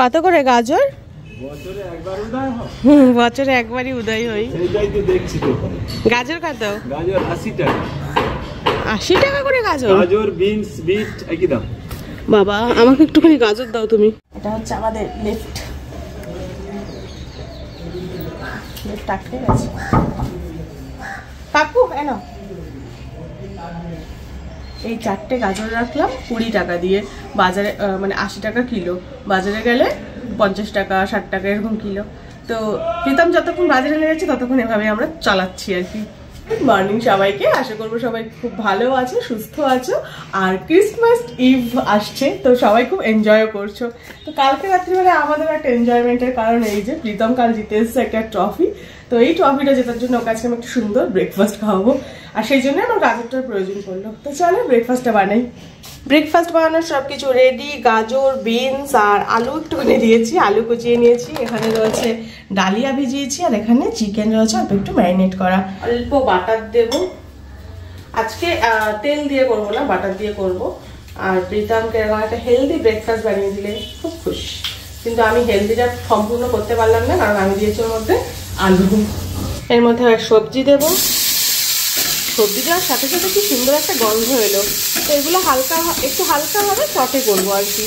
কত করে গাজর? বছরে একবারই উদয় হই। গাজর কত? গাজর 80 টাকা। 80 টাকা করে গাজর? গাজর, বিনস, বিট একই দাম। বাবা, আমাকে একটুখানি গাজর দাও তুমি। এটা হচ্ছে আমাদের লিফট। লিফট আটকে গেছে। কাকু এনো, এই 4টে গাজর রাখলাম 20 টাকা দিয়ে। বাজারে মানে 80 টাকা কিলো, বাজারে গেলে 50 টাকা 60 টাকা এরকম কিলো। তো প্রীতম যতক্ষণ বাজারে লেগেছে ততক্ষণ এভাবে আমরা চালাচ্ছি আর কি। গুড মর্নিং সবাইকে, আশা করবো সবাই খুব ভালো আছো, সুস্থ আছো। আর ক্রিসমাস ইভ আসছে, তো সবাই খুব এনজয়ও করছো। তো কালকে রাত্রিবেলা আমাদের একটা এনজয়মেন্টের কারণ এই যে প্রীতম কাল জিতে এসছে একটা ট্রফি। তো এই ট্রফিটা জেতার জন্য ওর কাছে আমি একটা সুন্দর ব্রেকফাস্ট খাওয়াবো, আর সেই জন্য আমার গাজরটার প্রয়োজন পড়লো। তো চলো ব্রেকফাস্টটা বানাই। ব্রেকফাস্ট বানানোর সব কিছু রেডি। গাজর, বিনস আর আলু একটুখানি দিয়েছি, আলু কুচিয়ে নিয়েছি। এখানে রয়েছে ডালিয়া ভিজিয়েছি, আর এখানে চিকেন রয়েছে অল্প একটু ম্যারিনেট করা। অল্প বাটার দেব আজকে, তেল দিয়ে করবো না, বাটার দিয়ে করবো। আর প্রীতমকে এরকম একটা হেলদি ব্রেকফাস্ট বানিয়ে দিলে খুব খুশি। কিন্তু আমি হেলদিটা সম্পূর্ণ করতে পারলাম না, কারণ আমি দিয়েছি ওর মধ্যে আলু। এর মধ্যে সবজি দেবো। সবজি দেওয়ার সাথে সাথে কি সুন্দর একটা গন্ধ এলো। তো এগুলো একটু হালকাভাবে সটে করবো আর কি।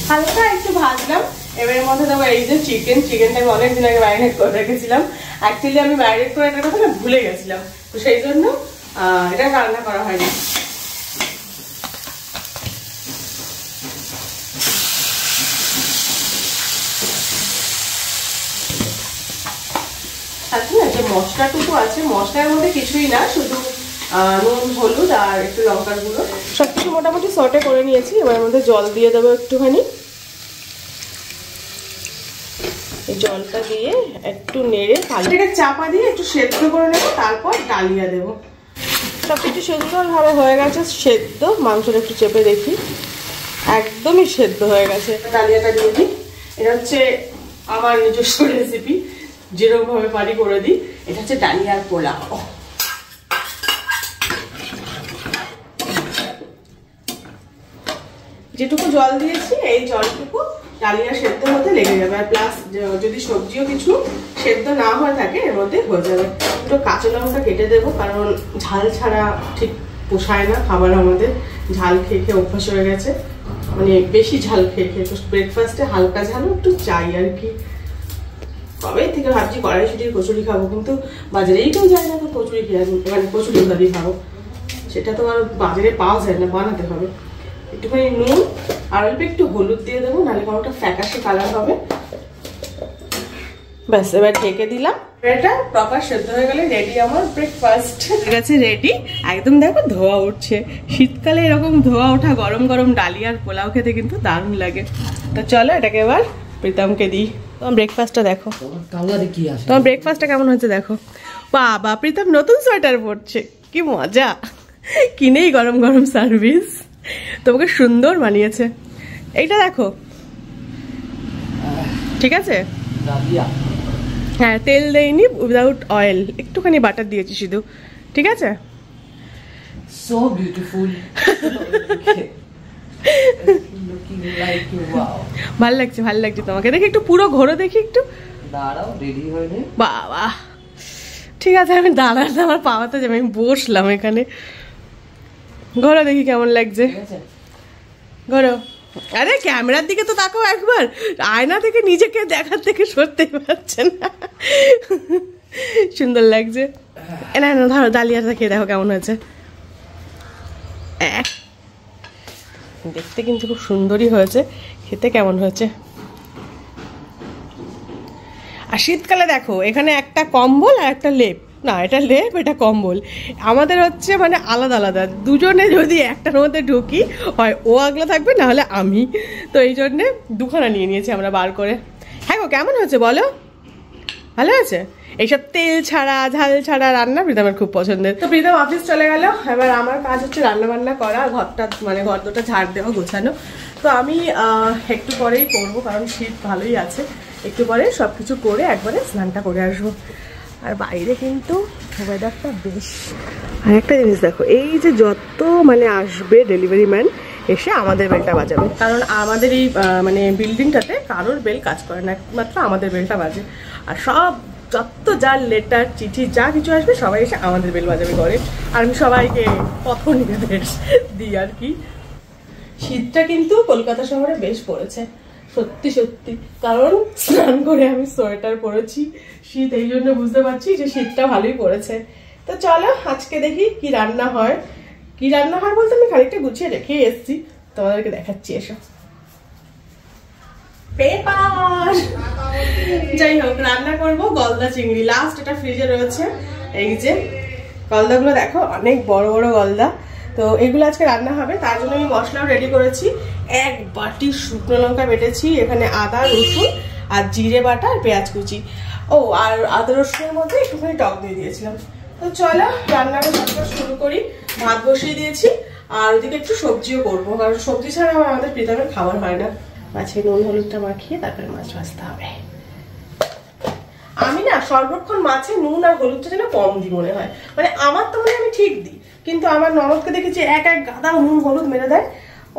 হালকা একটু ভাজলাম। এবার এর মধ্যে দেবো এই যে চিকেনটা আমি অনেকদিন আগে ম্যারিনেট করে রেখেছিলাম। অ্যাকচুয়ালি আমি ম্যারিনেট করে রাখার কথা ভুলে গেছিলাম, তো সেই জন্য এটা রান্না করা হয়নি। আচ্ছা, যে মশলাটুকু আছে, মশলার মধ্যে কিছুই না, শুধু নুন, হলুদ আর একটু লঙ্কার গুঁড়ো, সবকিছু মোটামুটি সটে করে নিয়েছি। এবার এর মধ্যে জল দিয়ে দেবো একটুখানি। এই জলটা দিয়ে একটু নেড়ে এটাকে চাপা দিয়ে একটু সেদ্ধ করে নেবো, তারপর ডালিয়া দেবো। সবকিছু সুন্দরভাবে হয়ে গেছে সেদ্ধ। মাংসটা একটু চেপে দেখি, একদমই সেদ্ধ হয়ে গেছে। ডালিয়াটা দিয়ে দিই। এটা হচ্ছে আমার নিজস্ব রেসিপি, যেরকম ভাবে পারি করে দিই। এটা হচ্ছে ডালিয়ার পোলাও। যেটুকু জল দিয়েছি এই জলটুকু ডালিয়া সেদ্ধ হতে লেগে যাবে। আর প্লাস যদি সবজিও কিছু সেদ্ধ না হয়ে থাকে এর মধ্যে হয়ে যাবে। একটু কাঁচা লঙ্কা কেটে দেবো, কারণ ঝাল ছাড়া ঠিক পোষায় না খাবার। আমাদের ঝাল খেয়ে খেয়ে অভ্যাস হয়ে গেছে, মানে বেশি ঝাল খেয়ে খেয়ে। তো ব্রেকফাস্টে হালকা ঝালও একটু চাই আর কি। কবে থেকে ভাবছি কড়াইশুটির কচুরি খাবো, কিন্তু বাজারেই কেউ যায় না। তো কচুরি খেয়ে মানে কচুরি ভাবি খাবো, সেটা তো আর বাজারে পাওয়া যায় না, বানাতে হবে। একটুখানি নুন আর অল্প একটু হলুদ দিয়ে দেবো, নাহলে কোনোটা ফ্যাকাশে কালার হবে। ব্যাস, এবার ঢেকে দিলাম। এটা প্রপার সেদ্ধ হয়ে গেলে রেডি আমার ব্রেকফাস্ট। ঠিক আছে, রেডি একদম। দেখো ধোয়া উঠছে। শীতকালে এরকম ধোয়া ওঠা গরম গরম ডালিয়ার পোলাও খেতে কিন্তু দারুণ লাগে। তো চলো এটাকে এবার প্রীতমকে দিই। তোমার ব্রেকফাস্টটা দেখো, তোমার ব্রেকফাস্টটা কেমন হচ্ছে দেখো। বাবা, প্রীতম নতুন সোয়েটার পরছে, কি মজা। কিনেই গরম গরম সার্ভিস, তোমাকে সুন্দর মানিয়েছে। এইটা দেখো, ঠিক আছে। হ্যাঁ, তেল দেইনি, উইদাউট অয়েল, একটুখানি বাটার দিয়েছি শুধু, ঠিক আছে। So beautiful. ভাল লাগছে, ভাল লাগছে তোমাকে দেখে। একটু পুরো ঘোরো দেখি একটু। দাঁড়াও, রেডি হয়নি। বাবা, ঠিক আছে, আমি দাঁড়াতে আমার পাওয়াতে যাবে। আমি বসলাম এখানে, ঘোরো দেখি কেমন লাগছে। ঘোরো। আরে ক্যামেরার দিকে তো তাকাও একবার, আয়না থেকে নিজেকে দেখার থেকে সরতে পারছে না। সুন্দর লাগছে। না না, ধরো ডালিয়াটা খেয়ে দেখো কেমন হয়েছে। দেখতে কিন্তু খুব সুন্দরই হয়েছে, খেতে কেমন হয়েছে। আর শীতকালে দেখো এখানে একটা কম্বল আর একটা লেপ, না এটা লেপ এটা কম্বল। আমাদের হচ্ছে মানে আলাদা আলাদা, দুজনে যদি একটার মধ্যে ঢুকি হয় ও আগলা থাকবে, না হলে আমি। তো এই জন্যে দুখানা নিয়ে নিয়েছি আমরা বার করে। হ্যাঁ গো, কেমন হয়েছে বলো? ভালো আছে। এইসব তেল ছাড়া ঝাল ছাড়া রান্না প্রীতমের খুব পছন্দের। তো প্রীতম অফিস চলে গেল, এবার আমার কাজ হচ্ছে রান্না বান্না করা, ঘরটা মানে ঘর দুটো ঝাড় দেওয়া, গোছানো। তো আমি একটু পরেই করবো, কারণ শীত ভালোই আছে। একটু পরে সব কিছু করে একবারে স্নানটা করে আসবো। আর বাইরে কিন্তু ওয়েদারটা বেশ। আর একটা জিনিস দেখো, এই যে যত মানে আসবে ডেলিভারি ম্যান, এসে আমাদের বেলটা বাজাবে, কারণ আমাদের এই মানে বিল্ডিংটাতে কারোর বেল কাজ করে না, একমাত্র আমাদের বেলটা বাজে। আর সব যত যা লেটার চিঠি যা কিছু আসবে সবাই এসে আমাদের বেল বাজাবে ঘরে, আর আমি সবাইকে পথ নির্দেশ দিই আর কি। শীতটা কিন্তু কলকাতা শহরে বেশ পড়েছে, সত্যি সত্যি, কারণ স্নান করে আমি সোয়েটার পরেছি। শীত এই জন্য বুঝতে পারছি যে শীতটা ভালোই পড়েছে। তো চলো আজকে দেখি কি রান্না হয়। কি রান্না হয় বলতে আমি খানিকটা গুছিয়ে রেখে এসেছি, তোমাদেরকে দেখাচ্ছি। এসো পেপার। যাই হোক, রান্না করবো গলদা চিংড়ি, লাস্ট এটা ফ্রিজে রয়েছে। এই যে গলদাগুলো দেখো, অনেক বড় বড় গলদা। তো এগুলো আজকে রান্না হবে, তার জন্য আমি মশলাও রেডি করেছি। 1 বাটি শুকনো লঙ্কা বেটেছি, এখানে আদা রসুন আর জিরে বাটা আর পেঁয়াজ কুচি। ও আর আদা রসুনের মধ্যে একটুখানি টক দিয়ে দিয়েছিলাম। তো চলো রান্নাটা শুরু করি। ভাত বসিয়ে দিয়েছি, আর ওদিকে একটু সবজিও করবো, কারণ সবজি ছাড়া আমাদের প্রীতমের খাবার হয় না। মাছে নুন হলুদটা মাখিয়ে তারপরে মাছ ভাজতে হবে। আমি না সর্বক্ষণ মাছে নুন আর হলুদটা যেন কম দিই মনে হয়, মানে আমার তো মনে হয় আমি ঠিক দিই, কিন্তু আমার ননদকে দেখেছি এক গাদা নুন হলুদ মেরে দেয়,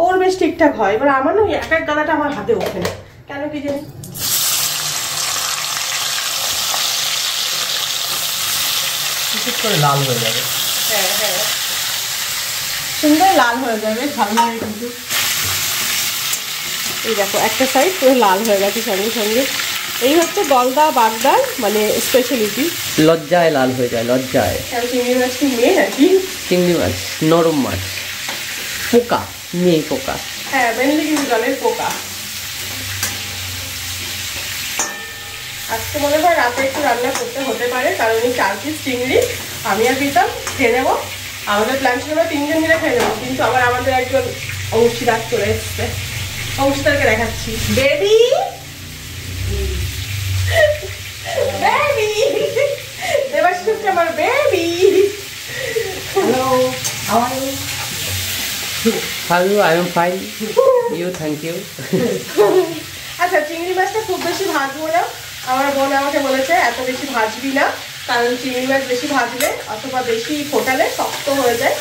ওর বেশ ঠিকঠাক হয়। এবার আমার না এক গাদাটা আমার হাতে ওঠে না, কেন কি জানি। করে লাল হয়ে যাবে। হ্যাঁ হ্যাঁ, সুন্দর লাল হয়ে যাবে, ভালো লাগে কিন্তু। এই দেখো একটা সাইড পুরো লাল হয়ে গেছে সঙ্গে সঙ্গে। এই হচ্ছে গলদা বাগদার মানে স্পেশালিটি। লজ্জায় লাল হয়ে যায়, লজ্জায়। চিংড়ি মাছ কি মেয়ে নাকি? চিংড়ি মাছ নরম মাছ, পোকা নেই পোকা। হ্যাঁ মেনলি কিন্তু জলের পোকা। আজকে মনে হয় রাতে একটু রান্না করতে হতে পারে, কারণ এই 4 পিস চিংড়ি আমি আর প্রীতম খেয়ে নেবো। আমাদের প্ল্যান ছিল 3 জন মিলে খেয়ে নেবো, কিন্তু আবার আমাদের একজন অংশীদার চলে এসছে, অংশীদারকে দেখাচ্ছি। বেবি বেবি দেবাশিস হচ্ছে আমার baby. Hello, how are you? How are you? I am fine. You, thank you. আচ্ছা, চিংড়ি মাছটা খুব বেশি ভাজবো না। আমার বোন আমাকে বলেছে এত বেশি ভাজবি না, কারণ চিংড়ি মাছ বেশি ভাজলে অথবা বেশি ফোটালে শক্ত হয়ে যায়,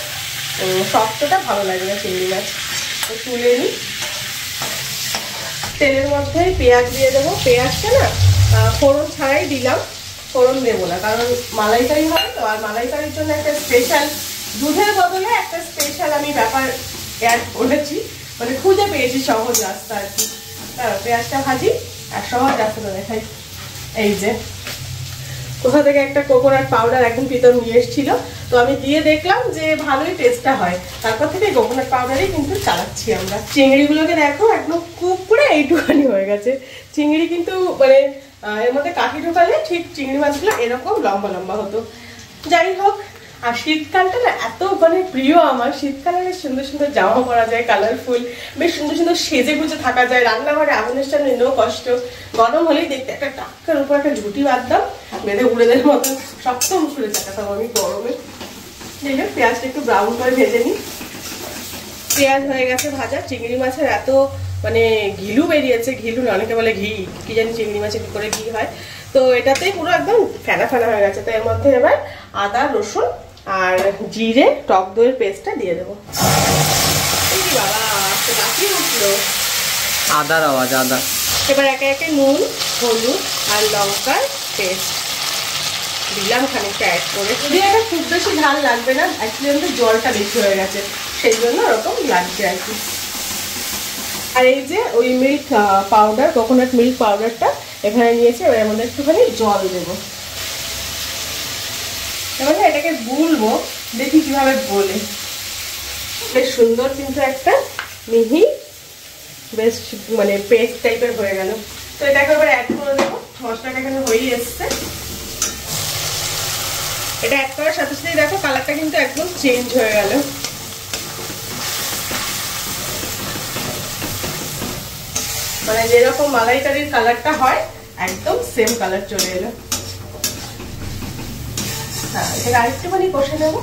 শক্তটা ভালো লাগে না চিংড়ি মাছ। তো তুলে নিই। তেলের মধ্যে পেঁয়াজ দিয়ে দেবো। পেঁয়াজটা না ফোড়ন ছাড়াই দিলাম, ফোড়ন দেবো না, কারণ মালাইকারি হবে তো। আর মালাইকারির জন্য একটা স্পেশাল, দুধের বদলে একটা স্পেশাল আমি ব্যাপার অ্যাড করেছি, মানে খুঁজে পেয়েছি সহজ রাস্তা আর কি। পেঁয়াজটা ভাজি আর সহজ রাস্তাটা দেখাই। এই যে কোথা থেকে একটা কোকোনাট পাউডার একদম প্রীতম নিয়ে এসেছিল, তো আমি দিয়ে দেখলাম যে ভালোই টেস্টটা হয়, তারপর থেকে কোকোনাট পাউডারই কিন্তু চালাচ্ছি আমরা। চিংড়িগুলোকে দেখো একদম কুক করে এইটুখানি হয়ে গেছে। চিংড়ি কিন্তু মানে এর মধ্যে কাঠি ঢোকালে ঠিক চিংড়ি মাছগুলো এরকম লম্বা লম্বা হতো। যাই হোক, আর শীতকালটা না এত মানে প্রিয় আমার। শীতকালে বেশ সুন্দর সুন্দর জামা পরা যায়, কালারফুল, বেশ সুন্দর সুন্দর সেজে গুজে থাকা যায়। রান্নাঘরে আগুনের সামনে নো কষ্ট। গরম হলেই দেখতে একটা টাক্কার উপর একটা ঝুটি বাঁধতাম, বেঁধে উড়েদের মতন শক্ত মুসুরে চাকাতাম আমি গরমে। যাই হোক, পেঁয়াজটা একটু ব্রাউন করে ভেজে নিই। পেঁয়াজ হয়ে গেছে ভাজা। চিংড়ি মাছের এত মানে ঘিলু বেরিয়েছে, ঘিলু না অনেকে বলে ঘি, কি জানি চিংড়ি মাছে কি করে ঘি হয়। তো এটাতেই পুরো একদম ফেনা ফেনা হয়ে গেছে। তো এর মধ্যে এবার আদা রসুন আর জিরে টক দইয়ের পেস্টটা দিয়ে দেবো। বাবা বাকি উঠলো আদার আওয়াজ, আদা। এবার একে একে নুন হলুদ আর লঙ্কার পেস্ট দিলাম খানিকটা অ্যাড করে। যদি এটা খুব বেশি ঝাল লাগবে না, অ্যাকচুয়ালি আমাদের জলটা বেশি হয়ে গেছে, সেই জন্য ওরকম লাগছে আর কি। আর এই যে ওই মিল্ক পাউডার, কোকোনাট মিল্ক পাউডারটা এখানে নিয়েছি। এবার এর মধ্যে একটুখানি জল দেবো। এবার এটাকে গুলবো, দেখি কিভাবে গোলে। বেশ সুন্দর কিন্তু একটা মিহি বেশ মানে পেস্ট টাইপের হয়ে গেল। তো এটাকে এবার অ্যাড করে দেবো। মশলাটা এখানে হয়েই এসছে। এটা অ্যাড করার সাথে সাথেই দেখো কালারটা কিন্তু একদম চেঞ্জ হয়ে গেল। মানে যেরকম মালাইকারির কালারটা হয় একদম সেম কালার চলে এলো। হ্যাঁ, এটাকে আরেকটুখানি কষে নেবো।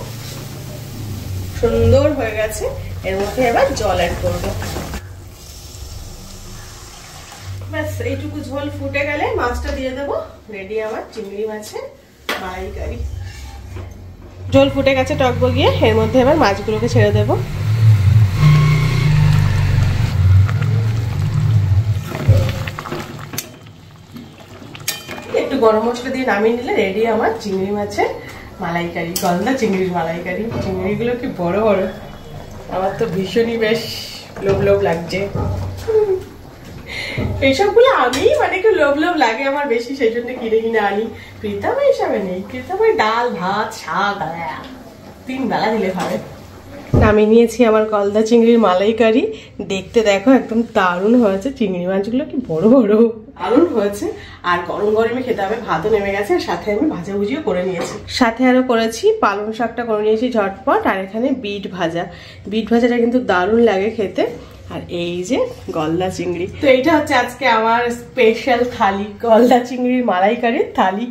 সুন্দর হয়ে গেছে। এর মধ্যে এবার জল অ্যাড করবো। ব্যাস এইটুকু ঝোল ফুটে গেলে মাছটা দিয়ে দেবো। রেডি আমার চিংড়ি মাছের মালাইকারি। ঝোল ফুটে গেছে টক বগিয়ে, এর মধ্যে এবার মাছগুলোকে ছেড়ে দেবো। একটু গরম মশলা দিয়ে নামিয়ে নিলে রেডি আমার চিংড়ি মাছের মালাইকারি, গলদা চিংড়ির মালাইকারি। চিংড়িগুলো কি বড় বড়, আমার তো ভীষণই বেশ লোভ লোভ লাগছে। এইসবগুলো আমি মানে একটু লোভ লোভ লাগে আমার বেশি, সেই জন্য কিনে কিনে আনি। প্রীতম হিসাবে নেই, প্রীতম ওই ডাল ভাত শাক 3 বেলা দিলে খাবে। নামিয়ে নিয়েছি আমার গলদা চিংড়ির মালাইকারি। দেখতে দেখো একদম দারুণ হয়েছে, চিংড়ি মাছগুলো কি বড় বড়, দারুণ হয়েছে। আর গরম গরমে খেতে হবে। ভাতও নেমে গেছে, আর সাথে আমি ভাজাভুজিও করে নিয়েছি। সাথে আরো করেছি পালং শাকটা করে নিয়েছি ঝটপট, আর এখানে বিট ভাজা। বিট ভাজাটা কিন্তু দারুণ লাগে খেতে। আর এই যে গলদা চিংড়ি। তো এইটা হচ্ছে আজকে আমার স্পেশাল থালি, গলদা চিংড়ির মালাইকারির থালি।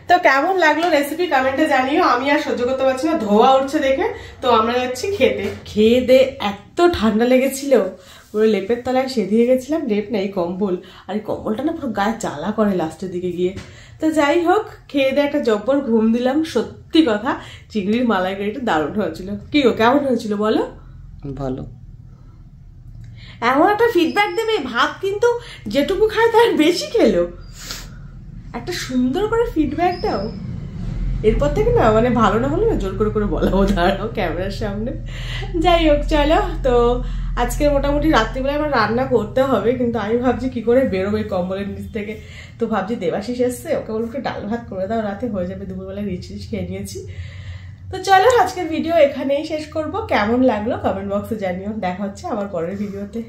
তো কেমন লাগলো রেসিপি কমেন্টে জানিও। আমি আর সহ্য করতে পারছি না, ধোয়া উঠছে দেখে। তো আমরা যাচ্ছি খেতে। খেয়ে দে এত ঠান্ডা লেগেছিল, পুরো লেপের তলায় সেধিয়ে গেছিলাম। লেপ নেই, কম্বল। আর এই কম্বলটা না পুরো গায়ে জ্বালা করে লাস্টের দিকে গিয়ে। তো যাই হোক, খেয়ে দে একটা জব্বর ঘুম দিলাম। সত্যি কথা, চিংড়ির মালাইকারিটা দারুণ হয়েছিল। কি গো, কেমন হয়েছিল বলো? ভালো। এমন একটা ফিডব্যাক দেবে, ভাত কিন্তু যেটুকু খায় তার বেশি খেলো। একটা সুন্দর করে ফিডব্যাক দাও। এরপর থেকে না মানে ভালো না হলে না জোর করে করে বলাও, দাঁড়াও ক্যামেরার সামনে। যাই হোক, চলো। তো আজকে মোটামুটি রাত্রিবেলায় আমার রান্না করতে হবে, কিন্তু আমি ভাবছি কি করে বেরোবো এই কম্বলের নিচ থেকে। তো ভাবছি দেবাশিস এসছে, ওকে বলবো একটু ডাল ভাত করে দাও, রাতে হয়ে যাবে। দুপুরবেলায় রিচ খেয়ে নিয়েছি। তো চলো, আজকের ভিডিও এখানেই শেষ করব। কেমন লাগলো কমেন্ট বক্সে জানিও। দেখা হচ্ছে আবার পরের ভিডিওতে।